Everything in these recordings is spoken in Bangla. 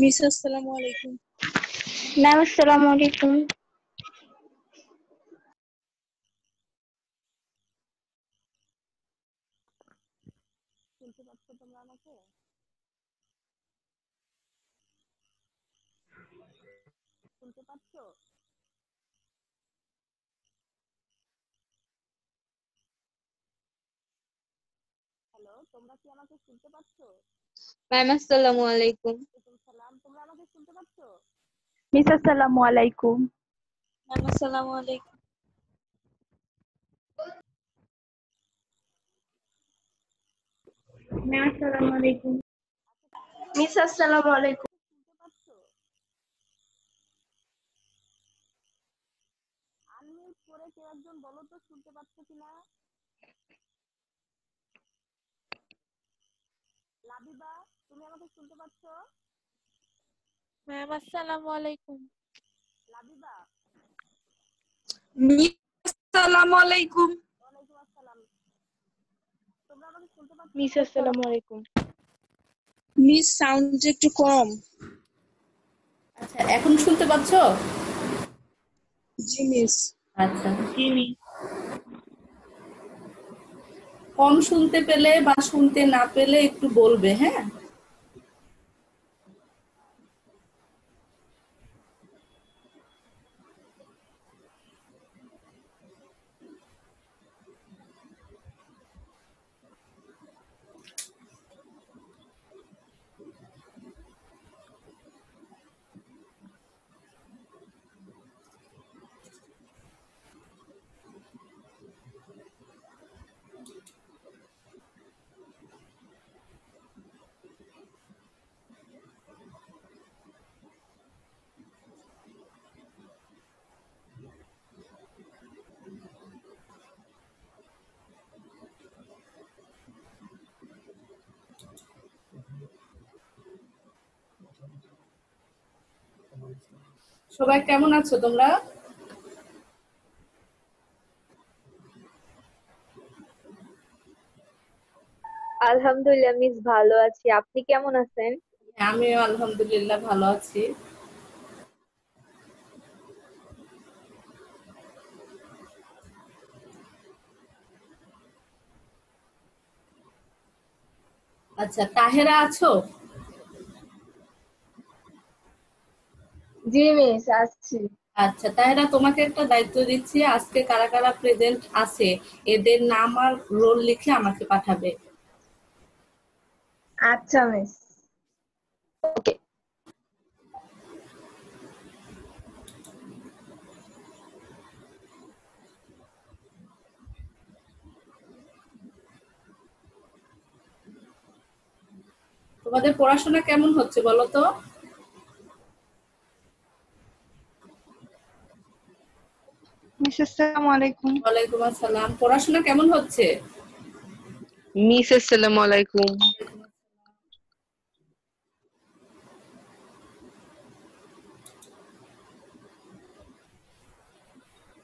মিস আসসালামু আলাইকুম। ম্যাম আসসালামু আলাইকুম। শুনতে পাচ্ছ তোমরা আমাকে? শুনতে পাচ্ছ? হ্যালো, তোমরা কি আমাকে শুনতে পাচ্ছ? ম্যাম আসসালামু আলাইকুম। ওয়ালাইকুম সালাম। তোমরা আমাকে শুনতে পাচ্ছ? মিস আসসালামু আলাইকুম। ম্যাম আসসালামু আলাইকুম। ম্যাম আসসালামু আলাইকুম। মিস আসসালামু আলাইকুম। শুনতে পাচ্ছ? আনমিউট করে কেউ একজন বলো তো শুনতে পাচ্ছ কিনা? লাবিবা, তুমি আমাকে শুনতে পাচ্ছ? ম্যাম আসসালামু আলাইকুম। লাবিবা, মিস আসসালামু আলাইকুম। ওয়ালাইকুম আসসালাম। তোমরা আমাকে শুনতে পাচ্ছ? মিস আসসালামু আলাইকুম। মিস সাউন্ড একটু কম। আচ্ছা, এখন শুনতে পাচ্ছ? জি মিস। আচ্ছা, জি মিস। কম শুনতে পেলে বা শুনতে না পেলে একটু বলবে, হ্যাঁ? সবাই কেমন আছো তোমরা? আলহামদুলিল্লাহ মিস ভালো আছি। আপনি কেমন আছেন? আমিও আলহামদুলিল্লাহ ভালো আছি। আচ্ছা, তাহেরা আছো? জি মিস আসছি। আচ্ছা তাহেরা, তোমাকে একটা দায়িত্ব দিচ্ছি। আজকে কারা কারা প্রেজেন্ট আছে এদের নাম আর রোল লিখে আমাকে পাঠাবে। আচ্ছা মিস। ওকে। তোমাদের পড়াশোনা কেমন হচ্ছে বলো তো? মিস আসসালামু আলাইকুম। ওয়ালাইকুম আসসালাম। পড়াশোনা কেমন হচ্ছে? মিস আসসালামু আলাইকুম।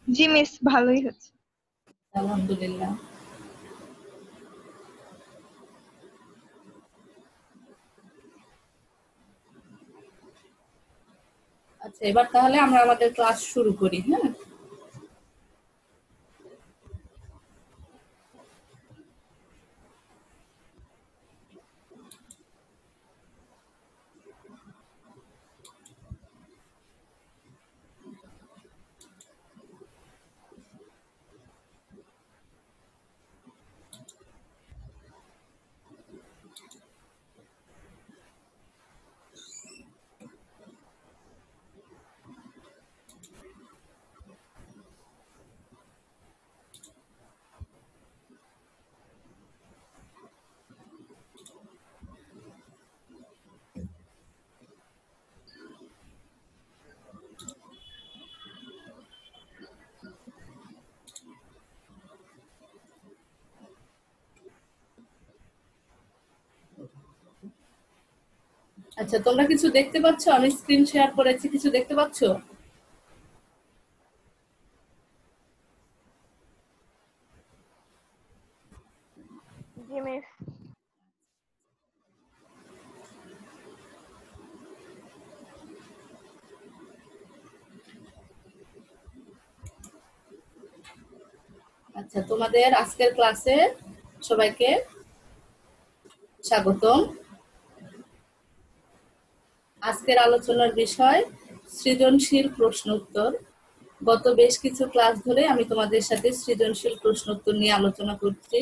জি মিস, ভালোই হচ্ছে। আলহামদুলিল্লাহ। আচ্ছা, এবার তাহলে আমরা আমাদের ক্লাস শুরু করি, হ্যাঁ? আচ্ছা, তোমরা কিছু দেখতে পাচ্ছ? আমি স্ক্রিন শেয়ার করেছি, কিছু দেখতে পাচ্ছ? জি মিস। আচ্ছা, তোমাদের আজকের ক্লাসে সবাইকে স্বাগতম। আজকের আলোচনার বিষয় সৃজনশীল প্রশ্ন উত্তর। গত বেশ কিছু ক্লাস ধরে আমি তোমাদের সাথে সৃজনশীল প্রশ্ন উত্তর নিয়ে আলোচনা করছি।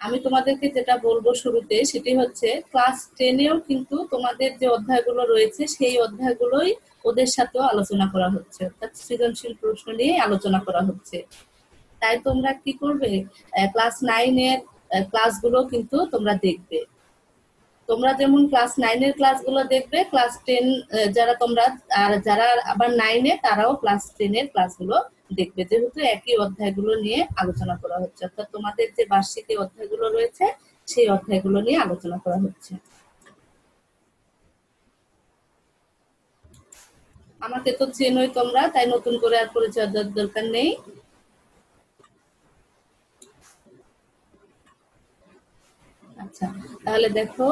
আমি তোমাদেরকে যেটা বলবো শুরুতে সেটি হচ্ছে ক্লাস 10-এও কিন্তু তোমাদের যে অধ্যায়গুলো রয়েছে সেই অধ্যায়গুলোই ওদের সাথেও আলোচনা করা হচ্ছে, অর্থাৎ সৃজনশীল প্রশ্ন নিয়ে আলোচনা করা হচ্ছে। তাই তোমরা কি করবে, ক্লাস 9-এর ক্লাসগুলো কিন্তু তোমরা দেখবে। তোমরা যেমন ক্লাস 9-এর ক্লাসগুলো দেখবে, ক্লাস 10 যারা তোমরা আর যারা আবার 9-এ তারাও ক্লাস 10-এর ক্লাসগুলো দেখবে, যেহেতু একই অধ্যায়গুলো নিয়ে আলোচনা করা হচ্ছে, অর্থাৎ তোমাদের যে বার্ষিকী অধ্যায়গুলো রয়েছে সেই অধ্যায়গুলো নিয়ে আলোচনা করা হচ্ছে। আমাকে তো চেনোই তোমরা, তাই নতুন করে আর পরিচয় দেওয়ার দরকার নেই। আচ্ছা, তাহলে দেখো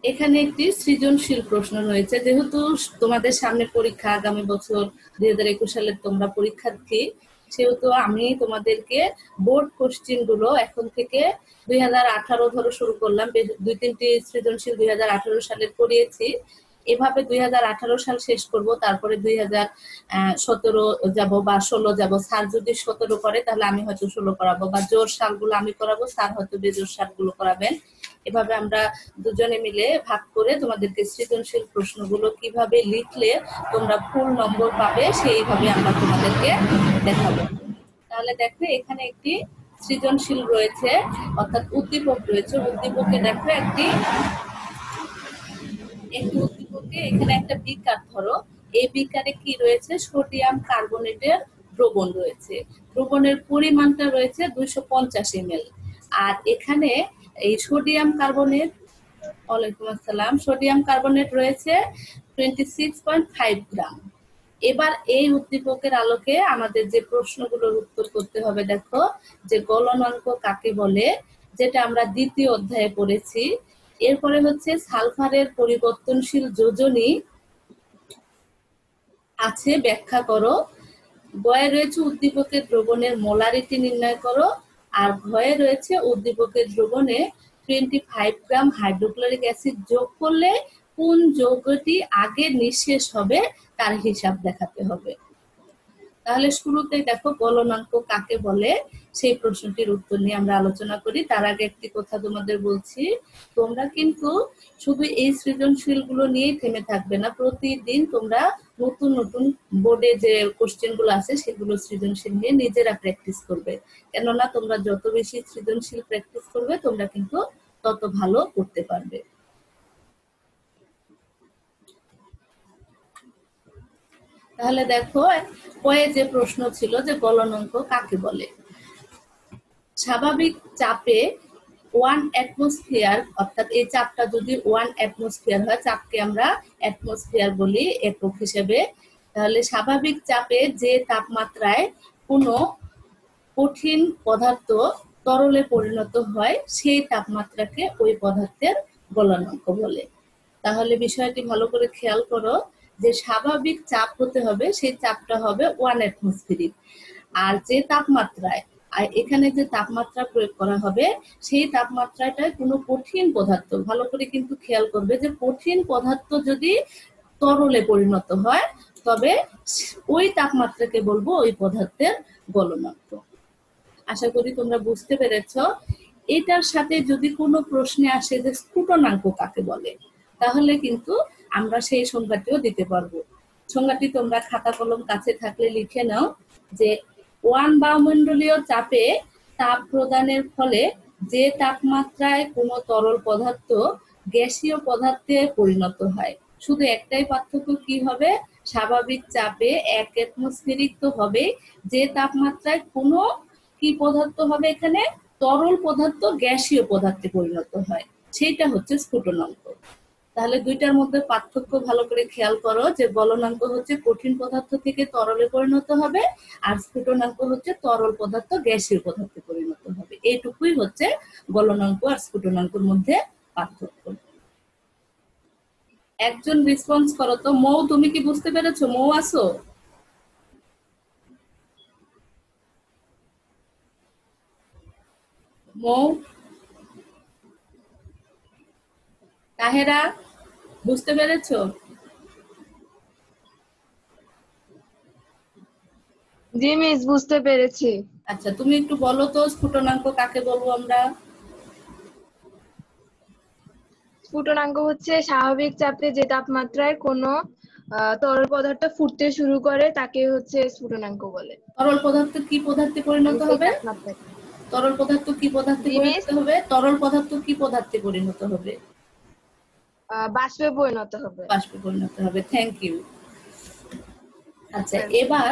এখানে একটি সৃজনশীল প্রশ্ন রয়েছে। যেহেতু তোমাদের সামনে পরীক্ষা, আগামী বছর 2021 সালের তোমরা পরীক্ষার্থী, সেহেতু আমি তোমাদেরকে বোর্ড কোশ্চেন গুলো এখন থেকে 2018 ধরো শুরু করলাম, 2-3টি সৃজনশীল 2018 সালের করিয়েছি। এভাবে 2018 সাল শেষ করব, তারপরে 2017 যাব বা 16 যাব। স্যার যদি 17 করে তাহলে আমি হয়তো 16 করাবো, বা জোর সালগুলো আমি করাবো, স্যার হয়তো বেজোর সালগুলো করাবেন। এভাবে আমরা দুজনে মিলে ভাগ করে তোমাদেরকে সৃজনশীল প্রশ্নগুলো কিভাবে লিখলে তোমরা ফুল নম্বর পাবে সেইভাবে আমরা তোমাদেরকে দেখাবো। তাহলে দেখো এখানে একটি সৃজনশীল রয়েছে, অর্থাৎ উদ্দীপক রয়েছে। উদ্দীপকে দেখো একটি উদ্দীপকে এখানে একটা বিকার ধরো, এই বিকারে কি রয়েছে, সোডিয়াম কার্বনেটের দ্রবণ রয়েছে। দ্রবণের পরিমাণটা রয়েছে 250 ml। আর এখানে এই সোডিয়াম কার্বনেট, ওয়ালাইকুম আসসালাম, সোডিয়াম কার্বনেট রয়েছে 26.5 গ্রাম। এবার এই উদ্দীপকের আলোকে আমাদের যে প্রশ্নগুলোর উত্তর করতে হবে, দেখো যে গলনাঙ্ক কাকে বলে, যেটা আমরা দ্বিতীয় অধ্যায়ে পড়েছি। এরপরে হচ্ছে সালফারের পরিবর্তনশীল যোজনী আছে, ব্যাখ্যা করো। গয়ে রয়েছে উদ্দীপকের দ্রবণের মোলারিটি নির্ণয় করো। আর ঘয়ে রয়েছে উদ্দীপকের দ্রবণে 25 গ্রাম হাইড্রোক্লোরিক অ্যাসিড যোগ করলে কোন যৌগটি আগে নিঃশেষ হবে তার হিসাব দেখাতে হবে। তাহলে শুরুতে দেখো গলনাঙ্ক কাকে বলে সেই প্রশ্নটির উত্তর নিয়ে আমরা আলোচনা করি। তার আগে একটি কথা তোমাদের বলছি, তোমরা কিন্তু শুধু এই সৃজনশীল গুলো নিয়েই থেমে থাকবে না। প্রতিদিন তোমরা নতুন নতুন বোর্ডে যে কোশ্চেন গুলো আছে সেগুলো সৃজনশীল নিয়ে নিজেরা প্র্যাকটিস করবে। কেননা তোমরা যত বেশি সৃজনশীল প্র্যাকটিস করবে তোমরা কিন্তু তত ভালো করতে পারবে। তাহলে দেখো কয়ে যে প্রশ্ন ছিল যে গলনাঙ্ক কাকে বলে। স্বাভাবিক চাপে 1 অ্যাটমসফিয়ার, অর্থাৎ এই চাপটা যদি 1 অ্যাটমসফিয়ার হয়, চাপকে আমরা অ্যাটমসফিয়ার বলি একক হিসেবে, তাহলে স্বাভাবিক চাপে যে তাপমাত্রায় কোনো কঠিন পদার্থ তরলে পরিণত হয় সেই তাপমাত্রাকে ওই পদার্থের গলনাঙ্ক বলে। তাহলে বিষয়টি ভালো করে খেয়াল করো যে স্বাভাবিক চাপ হতে হবে, সেই চাপটা হবে 1 অ্যাটমসফিয়ারিক। আর যে তাপমাত্রায়, আর এখানে যে তাপমাত্রা প্রয়োগ করা হবে সেই তাপমাত্রাটায় কোনো কঠিন পদার্থ, ভালো করে কিন্তু খেয়াল করবে যে কঠিন পদার্থ যদি তরলে পরিণত হয় তবে ওই তাপমাত্রাকে বলবো ওই পদার্থের গলনাঙ্ক। আশা করি তোমরা বুঝতে পেরেছ। এটার সাথে যদি কোনো প্রশ্নে আসে যে স্ফুটনাঙ্ক কাকে বলে, তাহলে কিন্তু আমরা সেই সংজ্ঞাটিও দিতে পারবো। সংজ্ঞাটি তোমরা খাতা কলম কাছে থাকলে লিখে নাও যে 1 বায়ুমণ্ডলীয় চাপে তাপ প্রদানের ফলে যে তাপমাত্রায় কোনো তরল পদার্থ গ্যাসীয় পদার্থে পরিণত হয়। শুধু একটাই পার্থক্য কি হবে, স্বাভাবিক চাপে 1 অ্যাটমসফিয়ারিক তো হবে, যে তাপমাত্রায় কোনো কি পদার্থ হবে, এখানে তরল পদার্থ গ্যাসীয় পদার্থে পরিণত হয়, সেইটা হচ্ছে স্ফুটনাঙ্ক। তাহলে দুইটার মধ্যে পার্থক্য ভালো করে খেয়াল করো যে গলনাঙ্ক হচ্ছে কঠিন পদার্থ থেকে তরলে পরিণত হবে, আর স্ফুটনাঙ্ক হচ্ছে তরল পদার্থ গ্যাসীয় পদার্থে পরিণত হবে। এইটুকুই হচ্ছে গলনাঙ্ক আর স্ফুটনাঙ্কের মধ্যে পার্থক্য। একজন রেসপন্স করো তো। মৌ, তুমি কি বুঝতে পেরেছো? মৌ আসো? মৌ, তাহেরা, বুঝতে পেরেছো? জি মিস, বুঝতে পেরেছি। আচ্ছা, তুমি একটু বলো তো স্ফুটনাঙ্ক কাকে বলবো আমরা? স্ফুটনাঙ্ক হচ্ছে স্বাভাবিক চাপে যে তাপমাত্রায় কোনো তরল পদার্থ ফুটতে শুরু করে তাকে হচ্ছে স্ফুটনাঙ্ক বলে। তরল পদার্থ কি পদার্থে পরিণত সেই হবে? তাপমাত্রায়। তরল পদার্থ কি পদার্থে জি মিস, পরিণত হবে? তরল পদার্থ কি পদার্থে পরিণত হবে? বাষ্পে পরিণত হবে। বাষ্পে পরিণত হবে। Thank you. আচ্ছা, ওয়েলকাম। এবার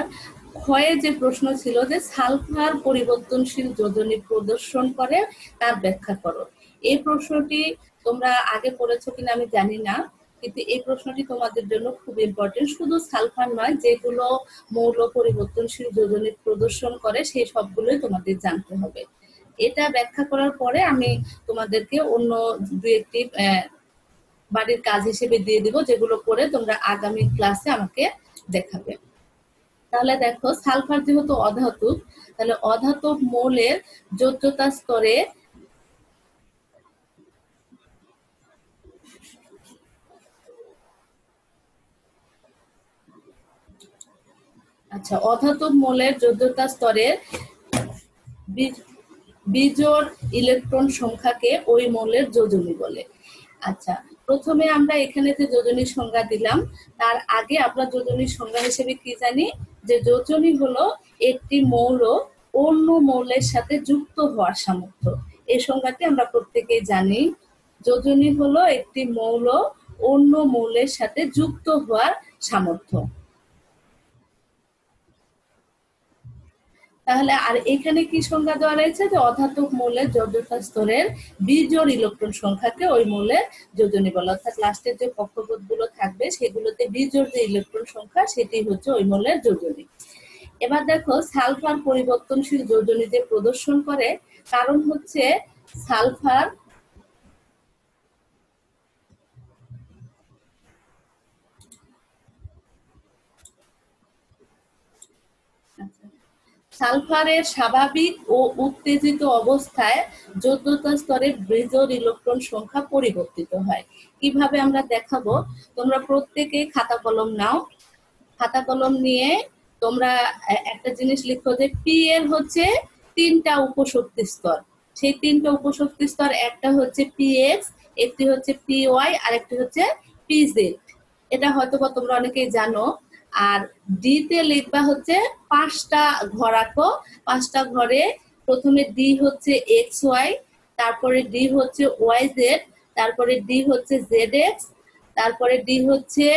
ক্ষয়ে যে প্রশ্ন ছিল যে সালফার পরিবর্তনশীল যোজনী প্রদর্শন করে, তার ব্যাখ্যা করো। এই প্রশ্নটি তোমরা আগে পড়েছো কিনা আমি জানি না, কিন্তু এই প্রশ্নটি তোমাদের জন্য খুব ইম্পর্টেন্ট। শুধু সালফার নয়, যেগুলো মৌল পরিবর্তনশীল যোজনী প্রদর্শন করে সেই সবগুলোই তোমাদের জানতে হবে। এটা ব্যাখ্যা করার পরে আমি তোমাদেরকে অন্য দু একটি বাড়ির কাজ হিসেবে দিয়ে দিব, যেগুলো করে তোমরা আগামী ক্লাসে আমাকে দেখাবে। তাহলে দেখো, সালফার যেহেতু অধাতু, তাহলে অধাতু মৌলের যোজ্যতা স্তরে অধাতু মৌলের যোজ্যতা স্তরের বিজোড় ইলেকট্রন সংখ্যাকে ওই মৌলের যোজনী বলে। আচ্ছা, প্রথমে আমরা এখানে যে যোজনীর সংজ্ঞা দিলাম, তার আগে আমরা যোজনীর সংজ্ঞা হিসেবে কি জানি, যে যোজনী হলো একটি মৌল অন্য মৌলের সাথে যুক্ত হওয়ার সামর্থ্য। এই সংজ্ঞাটি আমরা প্রত্যেকেই জানি। যোজনী হলো একটি মৌল অন্য মৌলের সাথে যুক্ত হওয়ার সামর্থ্য। তাহলে আর এখানে কি সংজ্ঞা দেওয়া রয়েছে, যে অধাতব মৌলের যোজ্যতা স্তরের বিজোড় ইলেকট্রন সংখ্যাকে ওই মৌলের যোজনী বলে। অর্থাৎ লাস্টের যে কক্ষপথ গুলো থাকবে সেগুলোতে বিজোড় যে ইলেকট্রন সংখ্যা, সেটি হচ্ছে ওই মৌলের যোজনী। এবার দেখো, সালফার পরিবর্তনশীল যোজনী যে প্রদর্শন করে, কারণ হচ্ছে সালফার সালফারের স্বাভাবিক ও উত্তেজিত অবস্থায় যোজ্যতা স্তরে বিজোড় ইলেকট্রন সংখ্যা পরিবর্তিত হয়। কিভাবে আমরা দেখাবো, তোমরা প্রত্যেকে খাতা কলম নাও। খাতা কলম নিয়ে তোমরা একটা জিনিস লিখো, যে পি এর হচ্ছে তিনটা উপশক্তি স্তর। সেই তিনটা উপশক্তি স্তর, একটা হচ্ছে পি এক্স, একটি হচ্ছে পি ওয়াই, আর একটি হচ্ছে পি জেড। এটা হয়তো বা তোমরা অনেকেই জানো। আর ডি তে লিখবা হচ্ছে 5টা ঘর আঁকো। 5টা ঘরে প্রথমে ডি হচ্ছে এক্স ওয়াই, তারপরে ডি হচ্ছে ওয়াই জেড, তারপরে ডি হচ্ছে জেড এক্স, তারপরে ডি হচ্ছে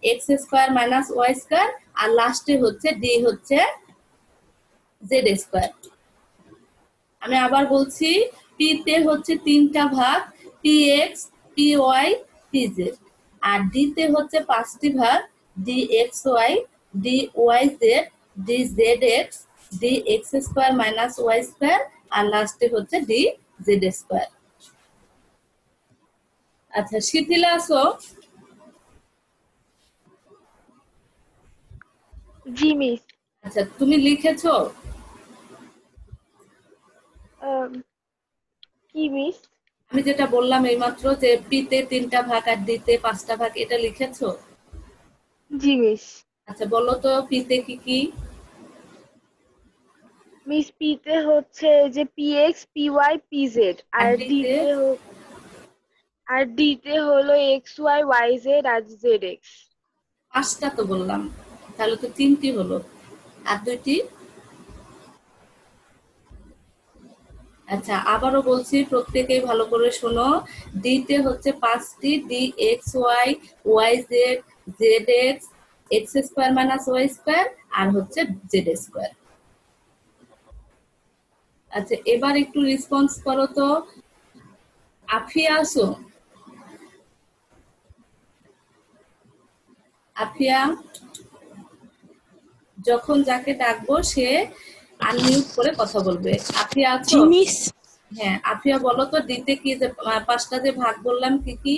x square minus Y square, আর লাস্টে হচ্ছে ডি হচ্ছে জেড স্কোয়ার। আমি আবার বলছি, পি তে হচ্ছে তিনটা ভাগ, p x, P Y, P z. আর ডি তে হচ্ছে 5টি ভাগ, d x y, d y z, d z x, d x square minus Y square, আর লাস্টে হচ্ছে ডি জেড স্কোয়ার। আচ্ছা, শিথিলা আসো? জি মিস। আচ্ছা, তুমি লিখেছো? কি মিস? আমি যেটা বললাম এইমাত্র, যে পি তে 3টা ভাগ আর ডি তে 5টা ভাগ, এটা লিখেছো? জি মিস। আচ্ছা, বলো তো পি তে কি কি? মিস পি তে হচ্ছে যে p x, P Y, P z, আর আর ডি ডি তে? তে হলো এক্স ওয়াই, ওয়াই জেড আর জেড এক্স। 5টা তো বললাম, তাহলে তো 3টি হলো, আর 2টি? আচ্ছা, আবারও বলছি, প্রত্যেকেই ভালো করে শোনো। ডি তে হচ্ছে 5টি, d x y, y z, z x, x square minus Y square, আর হচ্ছে জেড স্কোয়ার। আচ্ছা, এবার একটু রেসপন্স করো তো। আফিয়া আসো? আফিয়া, যখন যাকে ডাকবো সে আনমিউট করে কথা বলবে। আফিয়া আছো? জি মিস। হ্যাঁ, আফিয়া বলো তো, দিতে কি যে 5টা যে ভাগ বললাম, কি কি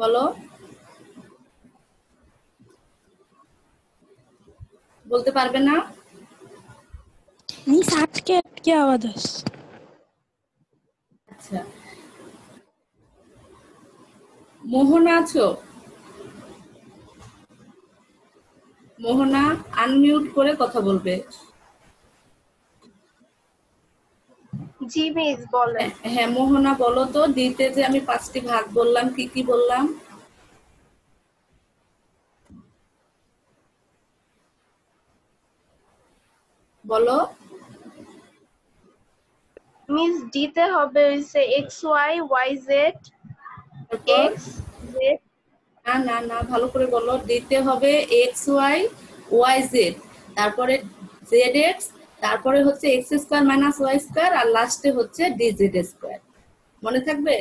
বলো? বলতে পারবে না? মিস আটকে আটকে আওয়াজ আসছে। আচ্ছা, মোহনা আছো? মোহনা আনমিউট করে কথা বলবে। জি মিস বলেন। হ্যাঁ মোহনা বলো তো, দিতে যে আমি 5টি ভাগ বললাম, কি কি বললাম? বলো। মিস ডিতে হবে হইছে এক্স ওয়াই ওয়াই জেড তারপর এক্স জেড। না না না, ভালো করে বলো। দিতে হবে এক্স ওয়াই ওয়াই জেড, তারপরে জেড এক্স, তারপরে হচ্ছে x square minus Y square, আর লাস্টে হচ্ছে ডি জেড স্কোয়ার। মনে থাকবে?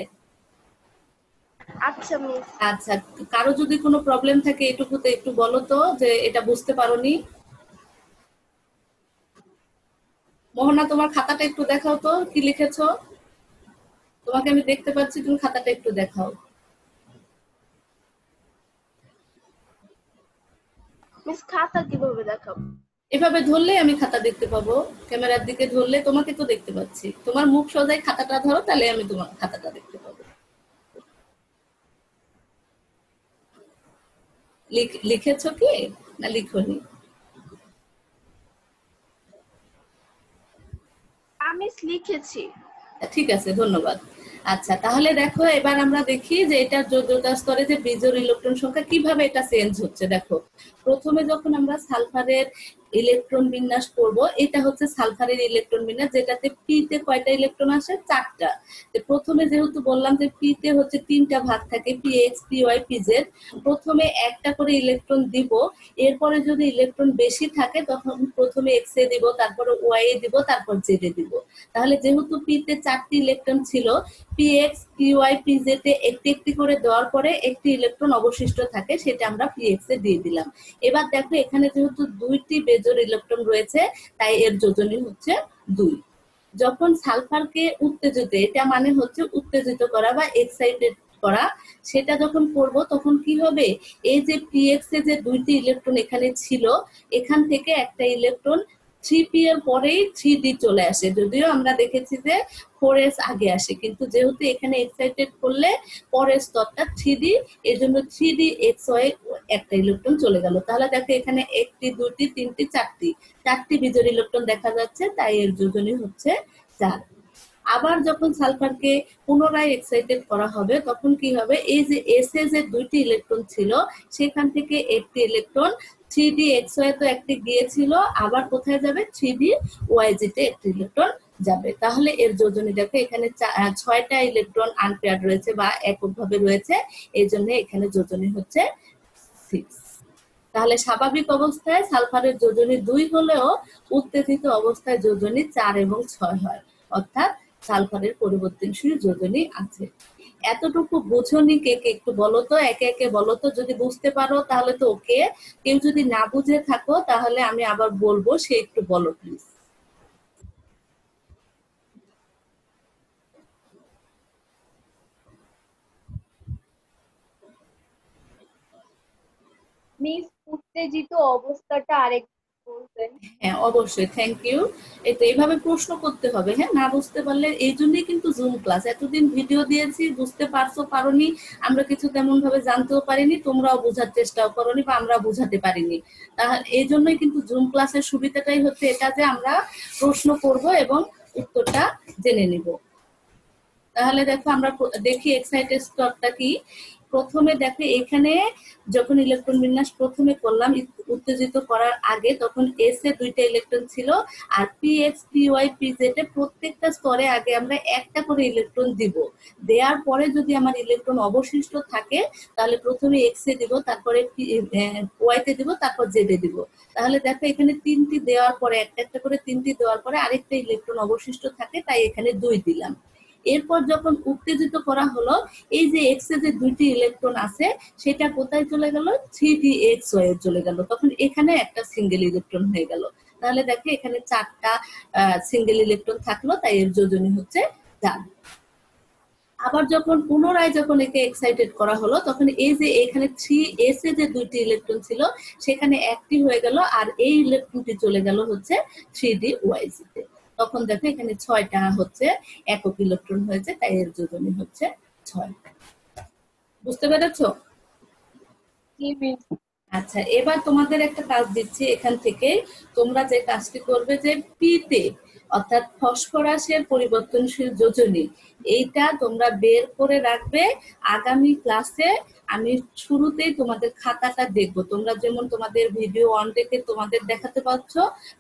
আচ্ছা মিস। আচ্ছা, কারো যদি কোনো প্রবলেম থাকে এটুকুতে একটু বলো তো যে এটা বুঝতে পারোনি। মোহনা তোমার খাতাটা একটু দেখাও তো, কি লিখেছো? তোমাকে আমি দেখতে পাচ্ছি, তুমি খাতাটা একটু দেখাও। মিস খাতা কিভাবে দেখাবো? এভাবে ধরলে আমি খাতা দেখতে পাবো, ক্যামেরার দিকে ধরলে তোমাকে তো দেখতে পাচ্ছি। তোমার মুখ সোজাই খাতাটা ধরো, তাহলে আমি তোমার খাতাটা দেখতে পাবো। লিখেছো কি না লিখোনি? আমি লিখেছি। ঠিক আছে, ধন্যবাদ। আচ্ছা, তাহলে দেখো এবার আমরা দেখি যে এটা যোজ্যতা স্তরে যে বিজোড় ইলেকট্রন সংখ্যা কিভাবে এটা চেঞ্জ হচ্ছে। দেখো, প্রথমে যখন আমরা সালফারের ইলেকট্রন বিন্যাস করব, এটা হচ্ছে সালফারের ইলেকট্রন বিন্যাস, যেটাতে পি তে কয়টা ইলেকট্রন আসে? 4টা। প্রথমে যেহেতু বললাম যে পি তে হচ্ছে 3টা ভাগ থাকে, P x, P Y, P Z. প্রথমে একটা করে ইলেকট্রন দিব, এরপরে যদি ইলেকট্রন বেশি থাকে তখন প্রথমে এক্স এ দিব, তারপরে ওয়াই এ দিব, তারপর জেড এ দিব। তাহলে যেহেতু পি তে 4টি ইলেকট্রন ছিল, p x, P Y, P z এ একটি একটি করে দেওয়ার পরে একটি ইলেকট্রন অবশিষ্ট থাকে, সেটা আমরা পি এক্স এ দিয়ে দিলাম। এবার দেখো এখানে যেহেতু 2টি বেজোড় ইলেকট্রন রয়েছে, তাই এর যোজনী হচ্ছে 2। যখন সালফারকে উত্তেজিত, এটা মানে হচ্ছে উত্তেজিত করা বা এক্সাইটেড করা, সেটা যখন করব তখন কি হবে? এই যে পি এক্স এ যে 2টি ইলেকট্রন এখানে ছিল, এখান থেকে একটা ইলেকট্রন 3p এর পরেই 3d চলে আসে। যদিও আমরা দেখেছি যে 4s আগে আসে, কিন্তু যেহেতু এখানে এক্সাইটেড করলে পরের স্তরটা 3d, এর জন্য 3d xy একটা ইলেকট্রন চলে গেল। তাহলে দেখো এখানে 1টি 2টি 3টি 4টি বিজোড় ইলেকট্রন দেখা যাচ্ছে, তাই এর যোজনী হচ্ছে 4। আবার যখন সালফারকে পুনরায় এক্সাইটেড করা হবে তখন কি হবে? এই যে এস এ যে 2টি ইলেকট্রন ছিল, সেখান থেকে একটি ইলেকট্রন 3d xy তো একটি গিয়েছিল, আবার কোথায় যাবে? 3d yz তে একটি ইলেকট্রন যাবে। তাহলে এর যোজনী দেখো এখানে 6টা ইলেকট্রন আনপেয়ার্ড রয়েছে বা এককভাবে রয়েছে, এই জন্য এখানে যোজনী হচ্ছে 6। তাহলে স্বাভাবিক অবস্থায় সালফারের যোজনী 2 হলেও উত্তেজিত অবস্থায় যোজনী 4 এবং 6 হয়, অর্থাৎ সালফারের পরিবর্তনশীল যোজনী আছে। এতটুকু বুঝোনি কে কে? একটু বলো তো, একে একে বলো তো। যদি বুঝতে পারো তাহলে তো ওকে, কেউ যদি না বুঝে থাকো তাহলে আমি আবার বলবো, সে একটু বলো প্লিজ। মিস উত্তেজিত অবস্থাটা আরেক বলবেন? হ্যাঁ অবশ্যই, থ্যাংক ইউ। এই তো এইভাবে প্রশ্ন করতে হবে, হ্যাঁ, না বুঝতে পারলে। এই জন্যই কিন্তু জুম ক্লাস, এতদিন ভিডিও দিয়েছি, বুঝতে পারছো পারোনি, আমরা কিছু তেমন ভাবে জানতেও পারিনি, তোমরাও বোঝার চেষ্টাও করোনি বা আমরা বোঝাতে পারিনি। তাহলে এই জন্যই কিন্তু জুম ক্লাসের সুবিধাটাই হচ্ছে এটা যে আমরা প্রশ্ন করব এবং উত্তরটা জেনে নিব। তাহলে দেখো আমরা দেখি এক্সাইটেড স্তরটা কি। প্রথমে দেখো এখানে যখন ইলেকট্রন বিন্যাস প্রথমে করলাম উত্তেজিত করার আগে, তখন এস এ 2টা ইলেকট্রন ছিল, আর p x, P Y, P z এ প্রত্যেকটা স্তরে আগে আমরা একটা করে ইলেকট্রন দিব। দেওয়ার পরে যদি আমার ইলেকট্রন অবশিষ্ট থাকে তাহলে প্রথমে এক্স এ দিব, তারপরে ওয়াই তে দিব, তারপর জেড এ দিব। তাহলে দেখো এখানে 3টি দেওয়ার পরে একটা একটা করে 3টি দেওয়ার পরে আরেকটা ইলেকট্রন অবশিষ্ট থাকে, তাই এখানে 2 দিলাম। এরপর যখন উত্তেজিত করা হলো, এই যে এক্স এ যে 2টি ইলেকট্রন আছে সেটা কোথায় চলে গেল? 3d xy এ চলে গেল, তখন এখানে একটা সিঙ্গেল ইলেকট্রন হয়ে গেল। তাহলে দেখো এখানে 4টা সিঙ্গেল ইলেকট্রন থাকলো, তাই এর যোজনী হচ্ছে 4। আবার যখন পুনরায় যখন একে এক্সাইটেড করা হলো তখন এই যে এখানে 3s এ যে দুইটি ইলেকট্রন ছিল সেখানে একটি হয়ে গেল আর এই ইলেকট্রনটি চলে গেল হচ্ছে 3d-YZ তে। তখন দেখো এখানে 6টা হচ্ছে একক ইলেকট্রন হয়েছে, তাই এর যোজনী হচ্ছে 6। বুঝতে পেরেছো? আচ্ছা, এবার তোমাদের একটা কাজ দিচ্ছি, এখান থেকে তোমরা যে কাজটি করবে যে পিতে অর্থাৎ ফসফরাসের পরিবর্তনশীল যোজনী এইটা তোমরা বের করে রাখবে। আগামী ক্লাসে আমি শুরুতেই তোমাদের খাতাটা দেখবো, তোমরা যেমন তোমাদের ভিডিও অন দেখে তোমাদের দেখাতে পাচ্ছ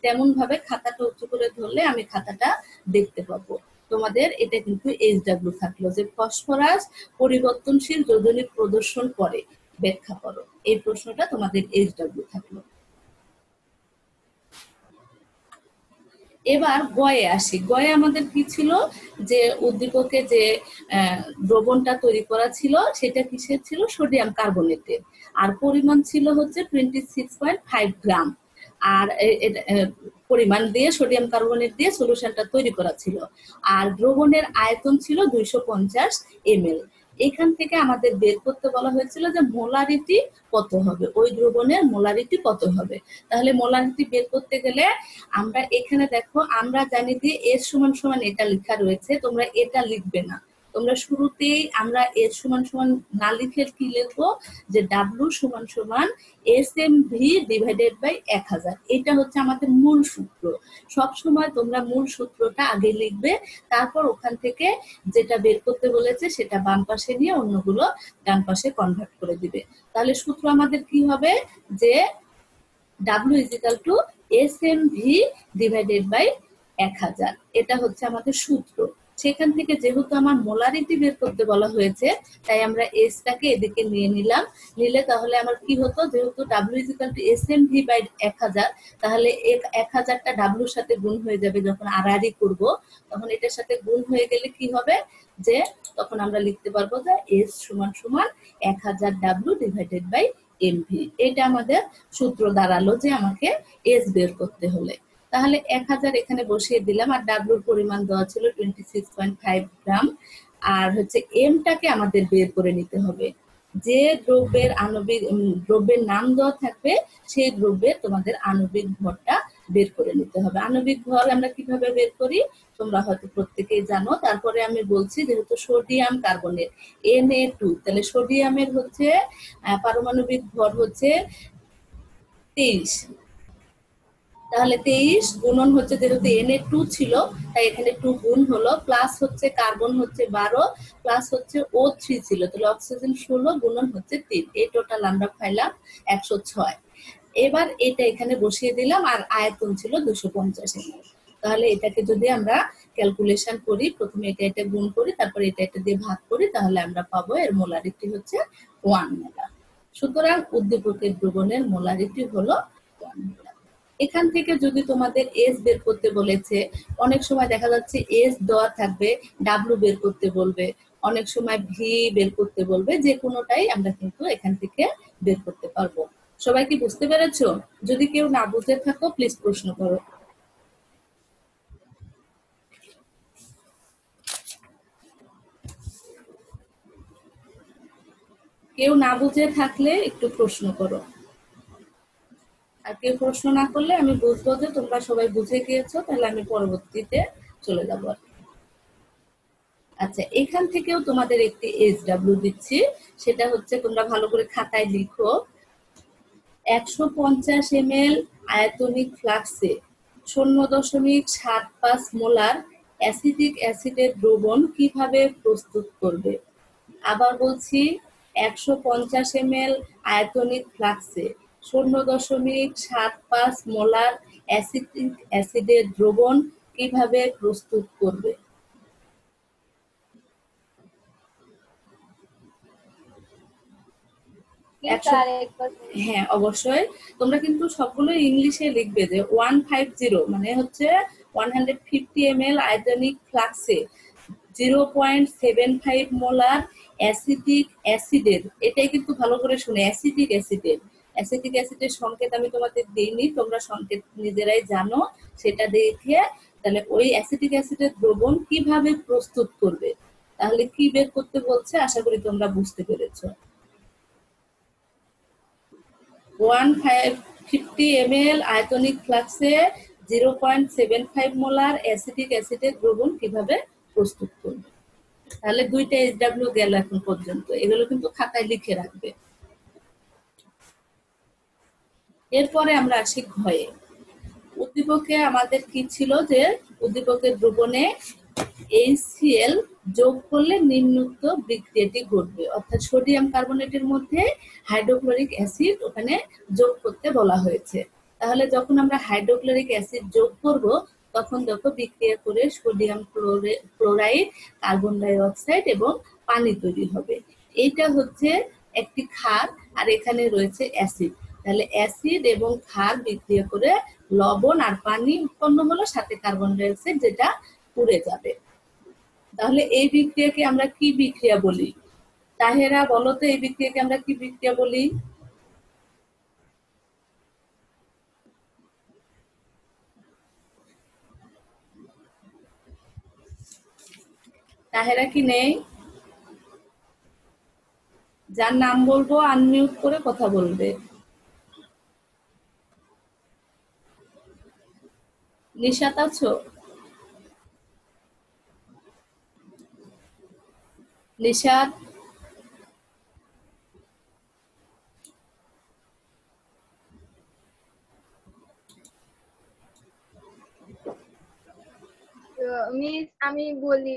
তেমন ভাবে খাতাটা উঁচু করে ধরলে আমি খাতাটা দেখতে পাবো। তোমাদের এটা কিন্তু HW থাকলো যে ফসফরাস পরিবর্তনশীল যোজনী প্রদর্শন করে, ব্যাখ্যা করো। এই প্রশ্নটা তোমাদের HW থাকলো। এবার গয়ে আসি। গয়ে আমাদের কি ছিল, যে উদ্দীপকে যে দ্রবণটা তৈরি করা ছিল সেটা কিসের ছিল, সোডিয়াম কার্বনেটের, আর পরিমাণ ছিল হচ্ছে 26.5 গ্রাম। আর পরিমাণ দিয়ে সোডিয়াম কার্বনেট দিয়ে সলিউশনটা তৈরি করা ছিল। আর দ্রবণের আয়তন ছিল 250 ml। এখান থেকে আমাদের বের করতে বলা হয়েছিল যে মোলারিটি কত হবে, ওই দ্রবণের মোলারিটি কত হবে। তাহলে মোলারিটি বের করতে গেলে আমরা এখানে দেখো, আমরা জানি যে এস সমান সমান এটা লেখা রয়েছে, তোমরা এটা লিখবে না। তোমরা শুরুতেই আমরা এস সমান সমান না লিখে কি লিখবো, যে ডাব্লিউ সমান সমান এসএমভি ডিভাইডেড বাই 1000। এটা হচ্ছে আমাদের মূল সূত্র। সব সময় তোমরা মূল সূত্রটা আগে লিখবে, তারপর ওখান থেকে যেটা বের করতে বলেছে সেটা বাম পাশে নিয়ে অন্যগুলো ডান পাশে কনভার্ট করে দিবে। তাহলে সূত্র আমাদের কি হবে, যে W = SMV ডিভাইডেড বাই 1000। এটা হচ্ছে আমাদের সূত্র। সেখান থেকে যেহেতু আমার মোলারিটি বের করতে বলা হয়েছে তাই আমরা এসটাকে এদিকে নিয়ে নিলাম। নিলে তাহলে আমার কি হতো, যেহেতু W = SMV বাই 1000, তাহলে 1000টা ডাব্লুর সাথে গুণ হয়ে যাবে। যখন আড়াআড়ি করব তখন এটার সাথে গুণ হয়ে গেলে কি হবে, যে তখন আমরা লিখতে পারবো যে S সমান সমান 1000W ডিভাইডেড বাই MV। এটা আমাদের সূত্র দাঁড়ালো যে আমাকে এস বের করতে হলে। তাহলে 1000 এখানে বসিয়ে দিলাম, আর ডাব্লুর পরিমাণ দেওয়া ছিল 26.5 গ্রাম। আর হচ্ছে এমটাকে আমাদের বের করে নিতে হবে। যে দ্রব্যের দ্রব্যের নাম দেওয়া থাকবে সেই দ্রব্যের তোমাদের আণবিক ভরটা বের করে নিতে হবে। আণবিক ভর আমরা কিভাবে বের করি তোমরা হয়তো প্রত্যেকেই জানো, তারপরে আমি বলছি। যেহেতু সোডিয়াম কার্বনেট Na2, তাহলে সোডিয়ামের হচ্ছে পারমাণবিক ভর হচ্ছে 23। তাহলে 23 গুণন হচ্ছে, যেহেতু Na2 ছিল তাই এখানে 2 গুণ হলো, প্লাস হচ্ছে কার্বন হচ্ছে 12, প্লাস হচ্ছে O3 ছিল, তাহলে অক্সিজেন 16 গুণন হচ্ছে 3। এই টোটাল আমরা পাইলাম 106। এবার এটা এখানে বসিয়ে দিলাম, আর আয়তন ছিল 250 ml। তাহলে এটাকে যদি আমরা ক্যালকুলেশন করি, প্রথমে এটা গুণ করি, তারপর এটা দিয়ে ভাগ করি, তাহলে আমরা পাবো এর মোলারিটি হচ্ছে 1 মোলার। সুতরাং উদ্দীপকের দ্রবণের মোলারিটি হলো 1 মোলার। এখান থেকে যদি তোমাদের এস বের করতে বলেছে, অনেক সময় দেখা যাচ্ছে এস দেওয়া থাকবে, ডাব্লিউ বের করতে বলবে, অনেক সময় ভি বের করতে বলবে, যে কোনোটাই আমরা কিন্তু এখান থেকে বের করতে পারবো। সবাই কি বুঝতে পেরেছো? যদি কেউ না বুঝে থাকো প্লিজ প্রশ্ন করো। কেউ না বুঝে থাকলে একটু প্রশ্ন করো, আর কেউ প্রশ্ন না করলে আমি বুঝবো যে তোমরা সবাই বুঝে গিয়েছো, তাহলে আমি পরবর্তীতে চলে যাবো। আচ্ছা, এখান থেকেও তোমাদের একটি SW দিচ্ছি, সেটা হচ্ছে তোমরা ভালো করে খাতায় লিখো। 150 ml আয়তনিক ফ্লাক্সে 0.75 মোলার অ্যাসিটিক অ্যাসিডের দ্রবণ কিভাবে প্রস্তুত করবে? আবার বলছি, 150 ml আয়তনিক ফ্লাক্সে 0.75 মোলার অ্যাসিটিক অ্যাসিডের দ্রবণ কিভাবে প্রস্তুত করবে? হ্যাঁ, অবশ্যই। তোমরা কিন্তু সবগুলো ইংলিশে লিখবে, যে 150 মানে হচ্ছে 150 ml আয়তনিক ফ্লাক্সে 0.75 মোলার অ্যাসিটিক অ্যাসিডের, এটাই কিন্তু ভালো করে শুনে, অ্যাসিটিক অ্যাসিডের সংকেত আমি তোমাদের দিইনি, তোমরা সংকেত নিজেরাই জানো, সেটা দেখে তাহলে ওই অ্যাসিটিক অ্যাসিডের দ্রবণ কিভাবে প্রস্তুত করবে তাহলে কি বের করতে বলছে আশা করি তোমরা বুঝতে পেরেছো। 150 ml আয়তনিক ফ্লাক্সে 0.75 মোলার অ্যাসিটিক অ্যাসিডের দ্রবণ কিভাবে প্রস্তুত করবে। তাহলে দুইটা SW গেল এখন পর্যন্ত, এগুলো কিন্তু খাতায় লিখে রাখবে। এরপরে আমরা আসি ঘয়ে। উদ্দীপকে আমাদের কি ছিল যে উদ্দীপকের দ্রবণে HCl যোগ করলে নিম্নোক্ত বিক্রিয়াটি ঘটবে, অর্থাৎ সোডিয়াম কার্বনেটের মধ্যে হাইড্রোক্লোরিক অ্যাসিড ওখানে যোগ করতে বলা হয়েছে। তাহলে যখন আমরা হাইড্রোক্লোরিক অ্যাসিড যোগ করব তখন দেখো বিক্রিয়া করে sodium chloride, carbon die oxide এবং পানি তৈরি হবে। এইটা হচ্ছে একটি ক্ষার আর এখানে রয়েছে অ্যাসিড। তাহলে অ্যাসিড এবং ক্ষার বিক্রিয়া করে লবণ আর পানি উৎপন্ন হলো, সাথে কার্বন ডাই অক্সাইড যেটা পুড়ে যাবে। তাহলে এই বিক্রিয়াকে আমরা কি বিক্রিয়া বলি? তাহেরা বলো তো এই বিক্রিয়াকে আমরা কি বিক্রিয়া বলি? তাহেরা কি নেই? যার নাম বলবো আনমিউট করে কথা বলবে। নিশাত আছো? নিশাত? মিস আমি বলি,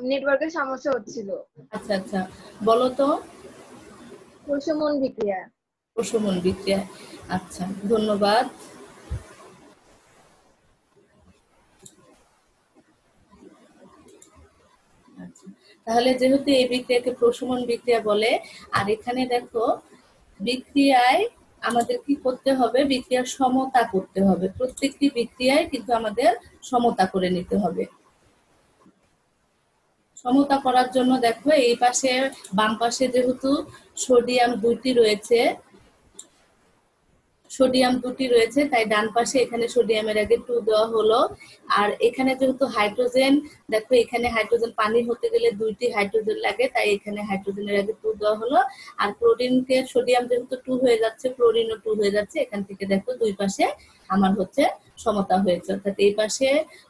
নেটওয়ার্কের সমস্যা হচ্ছিল। আচ্ছা আচ্ছা, বলো তো। প্রশমন বিক্রিয়া। প্রশমন বিক্রিয়া, আচ্ছা ধন্যবাদ। আচ্ছা, তাহলে যেহেতু এই বিক্রিয়াকে প্রশমন বিক্রিয়া বলে, আর এখানে দেখো বিক্রিয়ায় আমাদের কি করতে হবে, বিক্রিয়ার সমতা করতে হবে। প্রত্যেকটি বিক্রিয়ায় কিন্তু আমাদের সমতা করে নিতে হবে। সমতা করার জন্য দেখো এই পাশে বাম পাশে যেহেতু সোডিয়াম দুটি রয়েছে, তাই ডান পাশে এখানে সোডিয়ামের আগে 2 দেওয়া হলো। আর এখানে যেহেতু হাইড্রোজেন, দেখো এখানে হাইড্রোজেন পানি হতে গেলে 2টি হাইড্রোজেন লাগে, তাই এখানে হাইড্রোজেনের আগে 2 দেওয়া হলো। আর ক্লোরিনকে সোডিয়াম যেহেতু 2 হয়ে যাচ্ছে, ক্লোরিনও 2 হয়ে যাচ্ছে। এখান থেকে দেখো দুই পাশে আমার হচ্ছে সমতা হয়েছে, অর্থাৎ এই পাশে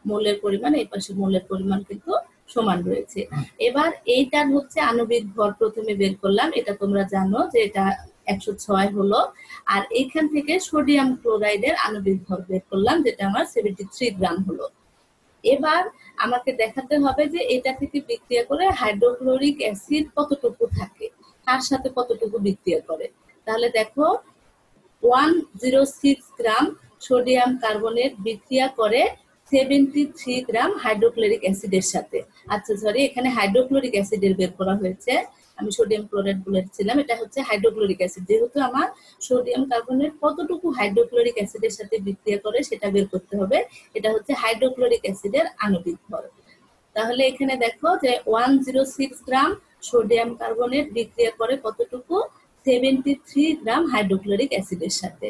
মোলের পরিমাণ, এই পাশে মোলের পরিমাণ কিন্তু সমান রয়েছে। এবার এইটার হচ্ছে আণবিক ভর প্রথমে বের করলাম, এটা তোমরা জানো যে এটা 106 হলো। আর এইখান থেকে সোডিয়াম ক্লোরাইডের আণবিক ভর বের করলাম, যেটা আমার 73 গ্রাম হলো। এবার আমাকে দেখাতে হবে যে এটা থেকে বিক্রিয়া করে হাইড্রোক্লোরিক অ্যাসিড কতটুকু থাকে, তার সাথে কতটুকু বিক্রিয়া করে। তাহলে দেখো 106 গ্রাম সোডিয়াম কার্বনেট বিক্রিয়া করে 73 গ্রাম হাইড্রোক্লোরিক অ্যাসিডের সাথে। আচ্ছা সরি, এখানে হাইড্রোক্লোরিক অ্যাসিডের বের করা হয়েছে, আমি সোডিয়াম ক্লোরাইড বলেছিলাম, এটা হচ্ছে হাইড্রোক্লোরিক অ্যাসিড। যেহেতু আমার সোডিয়াম কার্বনেট কতটুকু হাইড্রোক্লোরিক অ্যাসিডের সাথে বিক্রিয়া করে সেটা বের করতে হবে, এটা হচ্ছে হাইড্রোক্লোরিক অ্যাসিডের আণবিক ভর। তাহলে এখানে দেখো যে 106 গ্রাম সোডিয়াম কার্বনেট বিক্রিয়া করে কতটুকু, 73 গ্রাম হাইড্রোক্লোরিক অ্যাসিডের সাথে।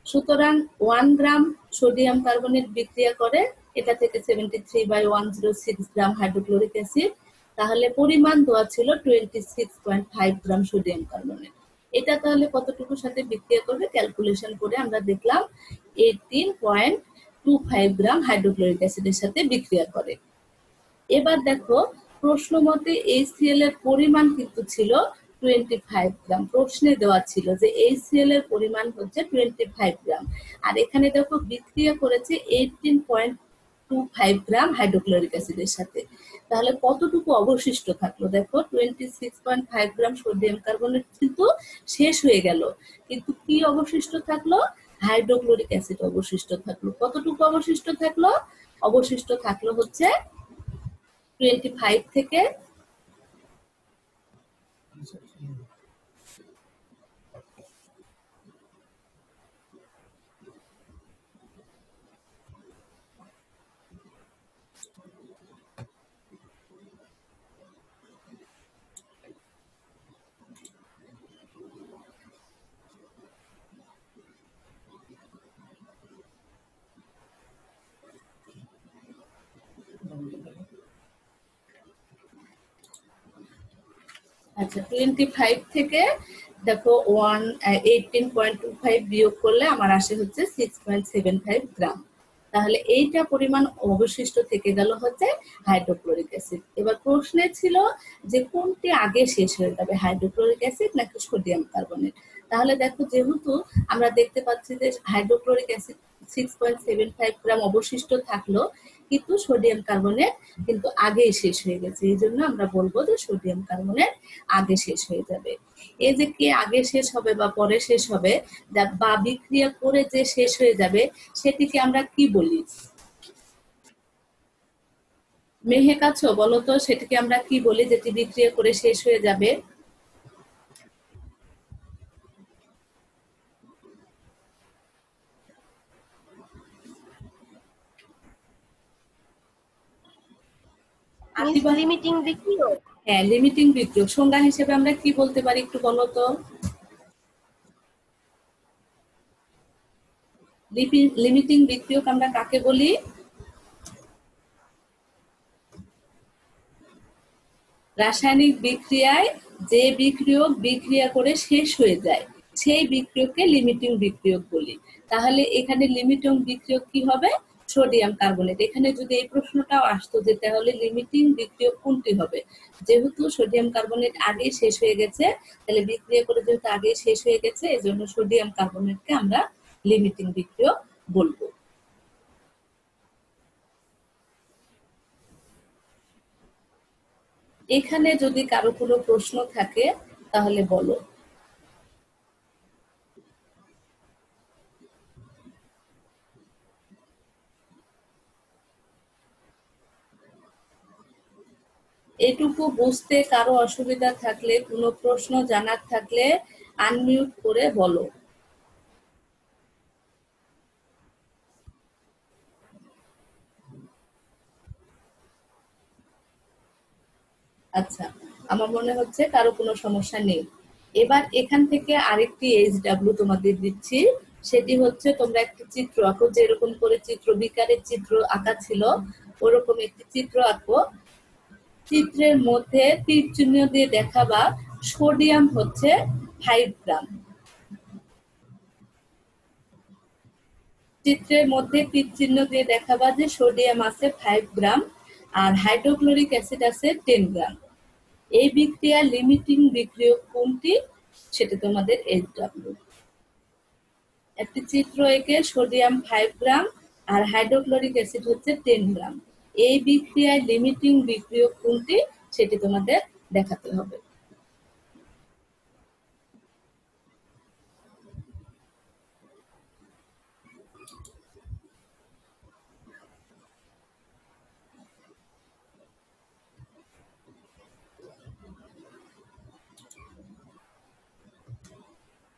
সুতরাং 1 গ্রাম সোডিয়াম কার্বনেট বিক্রিয়া করে এটা থেকে 73/106 গ্রাম হাইড্রোক্লোরিক অ্যাসিড। তাহলে পরিমাণ দেওয়া ছিল 26.5 গ্রাম সোডিয়াম কার্বনেট। এটা তাহলে কতটুকুর সাথে বিক্রিয়া করবে ক্যালকুলেশন করে আমরা দেখলাম 18.25 গ্রাম হাইড্রোক্লোরিক অ্যাসিডের সাথে বিক্রিয়া করে। এবার দেখো প্রশ্ন মতে HCl এর পরিমাণ কিন্তু ছিল 25 গ্রাম, প্রশ্নে দেওয়া ছিল যে HCl এর পরিমাণ হচ্ছে 25 গ্রাম, আর এখানে দেখো বিক্রিয়া করেছে 18.25 গ্রাম হাইড্রোক্লোরিক অ্যাসিডের সাথে। তাহলে কতটুকু অবশিষ্ট থাকলো, দেখো 26.5 গ্রাম সোডিয়াম কার্বনেট কিন্তু শেষ হয়ে গেল, কিন্তু কি অবশিষ্ট থাকলো, হাইড্রোক্লোরিক অ্যাসিড অবশিষ্ট থাকলো। কতটুকু অবশিষ্ট থাকলো, অবশিষ্ট থাকলো হচ্ছে 25 থেকে আচ্ছা 25 থেকে দেখো 18.25 বিয়োগ করলে আমার আসে হচ্ছে 6.75 গ্রাম। তাহলে এইটা পরিমাণ অবশিষ্ট থেকে গেল হচ্ছে হাইড্রোক্লোরিক অ্যাসিড। এবার প্রশ্নে ছিল যে কোনটি আগে শেষ হয়ে যাবে, হাইড্রোক্লোরিক অ্যাসিড নাকি সোডিয়াম কার্বনেট। তাহলে দেখো যেহেতু আমরা দেখতে পাচ্ছি যে হাইড্রোক্লোরিক অ্যাসিড 6.75 গ্রাম অবশিষ্ট থাকলো, কিন্তু সোডিয়াম কার্বনেট কিন্তু আগেই শেষ হয়ে গেছে, এই জন্য আমরা বলবো যে সোডিয়াম কার্বনেট আগে শেষ হয়ে যাবে। এই যে কে আগে শেষ হবে বা পরে শেষ হবে বা বিক্রিয়া করে যে শেষ হয়ে যাবে সেটিকে আমরা কি বলি? মেহেক আছো, বলো তো সেটিকে আমরা কি বলি যেটি বিক্রিয়া করে শেষ হয়ে যাবে? লিমিটিং বিক্রিয়ক। হ্যাঁ, লিমিটিং বিক্রিয়ক। সংজ্ঞা হিসেবে আমরা কি বলতে পারি একটু বলো তো? লিমিটিং বিক্রিয়ক আমরা কাকে বলি? রাসায়নিক বিক্রিয়ায় যে বিক্রিয়ক বিক্রিয়া করে শেষ হয়ে যায় সেই বিক্রিয়ককে লিমিটিং বিক্রিয়ক বলি। তাহলে এখানে লিমিটিং বিক্রিয়ক কি হবে? Sodium carbonate. এখানে যদি এই প্রশ্নটাও আসতো যে তাহলে লিমিটিং বিক্রিয়ক কোনটি হবে, যেহেতু সোডিয়াম কার্বনেট আগে শেষ হয়ে গেছে, তাহলে বিক্রিয়া করে যেহেতু আগে শেষ হয়ে গেছে এজন্য সোডিয়াম কার্বনেটকে আমরা লিমিটিং বিক্রিয়ক বলবো। এখানে যদি কারো কোনো প্রশ্ন থাকে তাহলে বলো। এটুকু বুঝতে কারো অসুবিধা থাকলে, কোনো প্রশ্ন জানার থাকলে আনমিউট করে বলো। আচ্ছা, আমার মনে হচ্ছে কারো কোনো সমস্যা নেই। এবার এখান থেকে আরেকটি এইচডব্লিউ তোমাদের দিচ্ছি, সেটি হচ্ছে তোমরা একটি চিত্র আঁকো, যেরকম করে চিত্র বিকারের চিত্র আঁকা ছিল ওরকম একটি চিত্র আঁকো। চিত্রের মধ্যে তীর চিহ্ন দিয়ে দেখাবা সোডিয়াম হচ্ছে 5 গ্রাম। চিত্রের মধ্যে তীর চিহ্ন দিয়ে দেখাবা যে সোডিয়াম আছে 5 গ্রাম আর হাইড্রোক্লোরিক অ্যাসিড আছে 10 গ্রাম। এই বিক্রিয়া লিমিটিং বিক্রিয়ক কোনটি সেটা তোমাদের এইচডব্লিউ। একটি চিত্র এঁকে সোডিয়াম 5 গ্রাম আর হাইড্রোক্লোরিক অ্যাসিড হচ্ছে 10 গ্রাম। এই বিক্রিয়ায় লিমিটিং বিক্রিয়ক কোনটি সেটি তোমাদের দেখাতে হবে।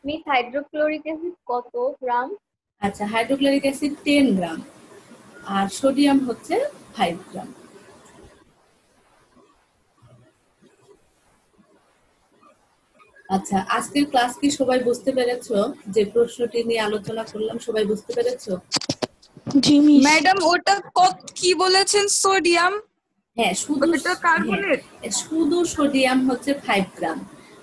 মিস হাইড্রোক্লোরিক অ্যাসিড কত গ্রাম? আচ্ছা, হাইড্রোক্লোরিক অ্যাসিড 10 গ্রাম আর সোডিয়াম হচ্ছে 5 গ্রাম। আচ্ছা, আজকের ক্লাস কি সবাই বুঝতে পেরেছো? যে প্রশ্নটি নিয়ে আলোচনা করলাম সবাই বুঝতে পেরেছো? জি মিস। ম্যাডাম ওটা কত কি বলেছেন? সোডিয়াম? হ্যাঁ, ওটা কার্বনেট? শুধু সোডিয়াম হচ্ছে 5 গ্রাম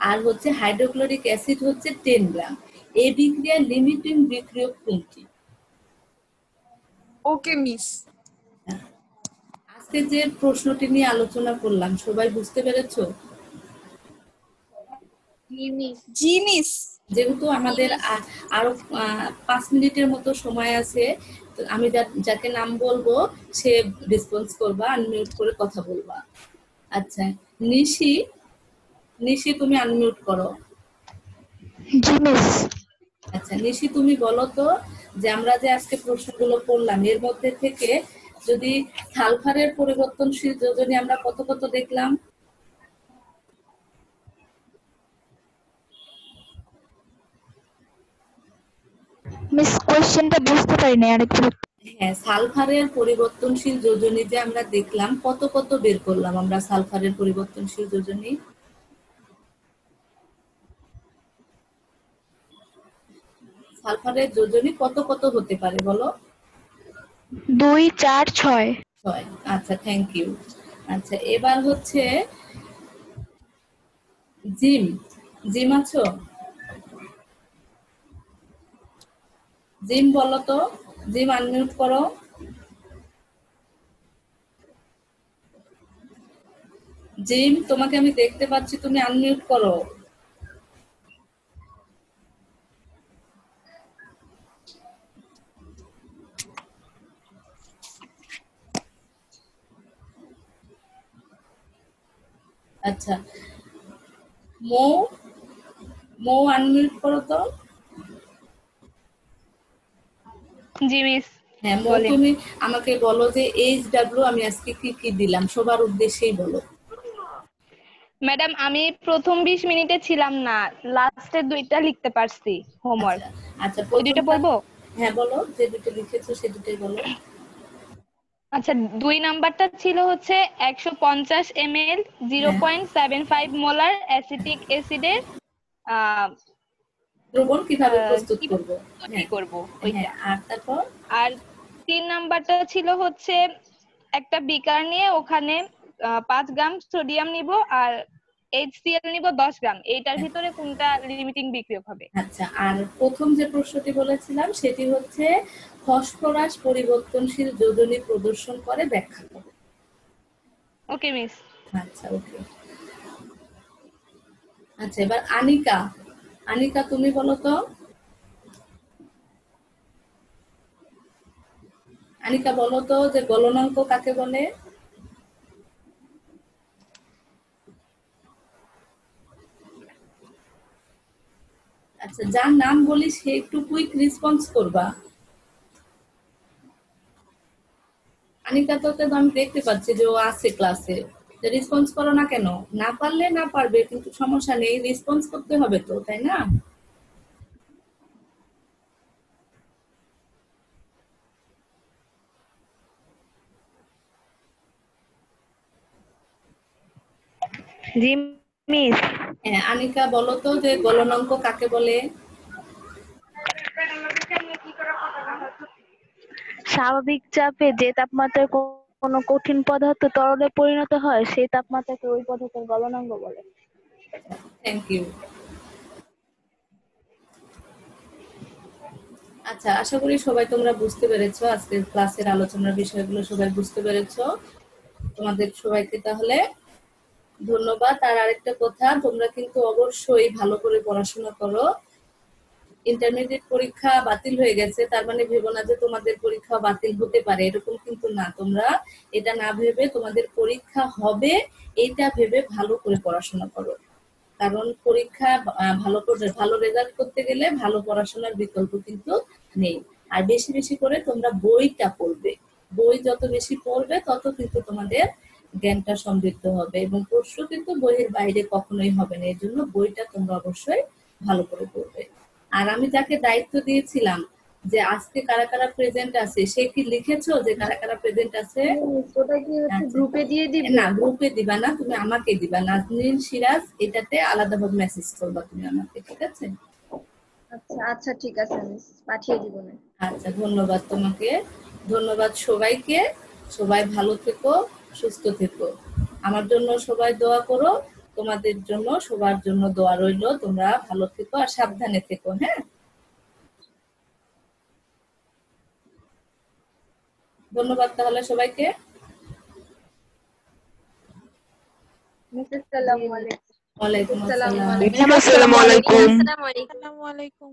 আর হচ্ছে হাইড্রোক্লোরিক অ্যাসিড হচ্ছে 10 গ্রাম। এই বিক্রিয়ার লিমিটিং বিক্রিয়ক কোনটি? ওকে মিস। আজকে যে প্রশ্নটি নিয়ে আলোচনা করলাম সবাই বুঝতে পেরেছো? জি মিস। যেহেতু আমাদের আরো 5 মিনিটের মতো সময় আছে, তো আমি যাকে নাম বলবো সে রেসপন্স করবা, আনমিউট করে কথা বলবা। আচ্ছা, নিশি তুমি আনমিউট করো। জি মিস। আচ্ছা নিশি, তুমি বলো তো যে আমরা যে আজকে প্রশ্নগুলো করলাম এর মধ্যে থেকে যদি সালফারের পরিবর্তনশীল যোজনী আমরা কত কত দেখলাম? মিস কোশ্চেনটা বুঝতে পারি না, আরেকবার। হ্যাঁ, সালফারের পরিবর্তনশীল যোজনী যে আমরা দেখলাম কত কত বের করলাম আমরা সালফারের পরিবর্তনশীল যোজনী? সালফারের যোজনী কত কত হতে পারে বলো? 2, 4, 6। 6। আচ্ছা, থ্যাংক ইউ। আচ্ছা, এবার হচ্ছে জিম, জিম আছো? জিম বলো তো, জিম আনমিউট করো। জিম, তোমাকে আমি দেখতে পাচ্ছি, তুমি আনমিউট করো। আচ্ছা, মৌ, মৌ আনমিউট করো তো। জি মিস। হ্যাঁ মৌ, বলেন। তুমি আমাকে বলো যে এইচডব্লিউ আমি আজকে কি কি দিলাম, সবার উদ্দেশ্যেই বলো। ম্যাডাম আমি প্রথম 20 মিনিটে ছিলাম না, লাস্টের দুইটা লিখতে পারছি হোমওয়ার্ক। আচ্ছা আচ্ছা, ওই দুইটা প্রথমটা। বলবো? হ্যাঁ বলো, যে দুটো লিখেছো সে দুটোই বলো। আচ্ছা, 2 নাম্বারটা ছিল হচ্ছে 150 ml হ্যাঁ, 0.75 মোলার অ্যাসিটিক অ্যাসিডের দ্রবণ কিভাবে প্রস্তুত কিভাবে করব। তৈরি হ্যাঁ করব হ্যাঁ, ওইটা। আর তারপর? আর 3 নাম্বারটা ছিল হচ্ছে একটা বিকার নিয়ে ওখানে 5 গ্রাম সোডিয়াম নিব আর HCl নিব 10 গ্রাম। এইটার হ্যাঁ, ভিতরে কোনটা লিমিটিং বিক্রিয়ক হবে? আচ্ছা, আর প্রথম যে প্রশ্নটি বলেছিলাম সেটি হচ্ছে ফসফরাস পরিবর্তনশীল যোজনী প্রদর্শন করে, ব্যাখ্যা করো। ওকে মিস। আচ্ছা ওকে। আচ্ছা, এবার আনিকা, আনিকা তুমি বলো তো। আনিকা বলো তো যে গলনাঙ্ক কাকে বলে? আচ্ছা, যার নাম বলি সে একটু কুইক রেসপন্স করবা। আনিকা তো আমি দেখতে পাচ্ছি যে ও আছে ক্লাসে, রেসপন্স করো না কেন? না পারলে না পারবে, কিন্তু সমস্যা নেই, রেসপন্স করতে হবে তো, তাই না? জি মিস। হ্যাঁ, আনিকা বলো তো যে গলনাঙ্ক কাকে বলে? স্বাভাবিক চাপে যে তাপমাত্রায় কোনো কঠিন পদার্থ তরলে পরিণত হয় সেই তাপমাত্রাকে ওই পদার্থের গলনাঙ্ক বলে। Thank you. আচ্ছা, আশা করি সবাই তোমরা বুঝতে পেরেছো, আজকের ক্লাসের আলোচনার বিষয়গুলো সবাই বুঝতে পেরেছো। তোমাদের সবাইকে তাহলে ধন্যবাদ। আর আরেকটা কথা, তোমরা কিন্তু অবশ্যই ভালো করে পড়াশোনা করো। ইন্টারমিডিয়েট পরীক্ষা বাতিল হয়ে গেছে তার মানে ভেবো না যে তোমাদের পরীক্ষা বাতিল হতে পারে, এরকম কিন্তু না। তোমরা এটা না ভেবে তোমাদের পরীক্ষা হবে এইটা ভেবে ভালো করে পড়াশোনা করো, কারণ পরীক্ষা ভালো করে ভালো রেজাল্ট করতে গেলে ভালো পড়াশোনার বিকল্প কিন্তু নেই। আর বেশি বেশি করে তোমরা বইটা পড়বে, বই যত বেশি পড়বে তত কিন্তু তোমাদের জ্ঞানটা সমৃদ্ধ হবে, এবং প্রশ্ন কিন্তু বইয়ের বাইরে কখনোই হবে না, এর জন্য বইটা তোমরা অবশ্যই ভালো করে পড়বে। আর আমি যাকে দায়িত্ব দিয়েছিলাম যে আজকে কারা কারা প্রেজেন্ট আছে, সে কি লিখেছো যে কারা কারা প্রেজেন্ট আছে? ওটা কি হচ্ছে আচ্ছা। গ্রুপে দিয়ে দিব? না, গ্রুপে দিবা না, তুমি আমাকে দিবা, নাজনীন সিরাজ এটাতে আলাদাভাবে মেসেজ করবা তুমি আমাকে, ঠিক আছে? আচ্ছা আচ্ছা ঠিক আছে, মিস পাঠিয়ে দিব না। আচ্ছা, ধন্যবাদ তোমাকে, ধন্যবাদ সবাইকে। সবাই ভালো থেকো, সুস্থ থেকো, আমার জন্য সবাই দোয়া করো, তোমাদের জন্য সবার জন্য দোয়া রইলো। তোমরা ভালো থেকো আর সাবধানে থেকো। হ্যাঁ, ধন্যবাদ তাহলে সবাইকে। মিস আসসালামু আলাইকুম। ওয়ালাইকুম আসসালামু আসসালাম। আলাইকুম। আসসালামু আলাইকুম। আসসালামু আলাইকুম।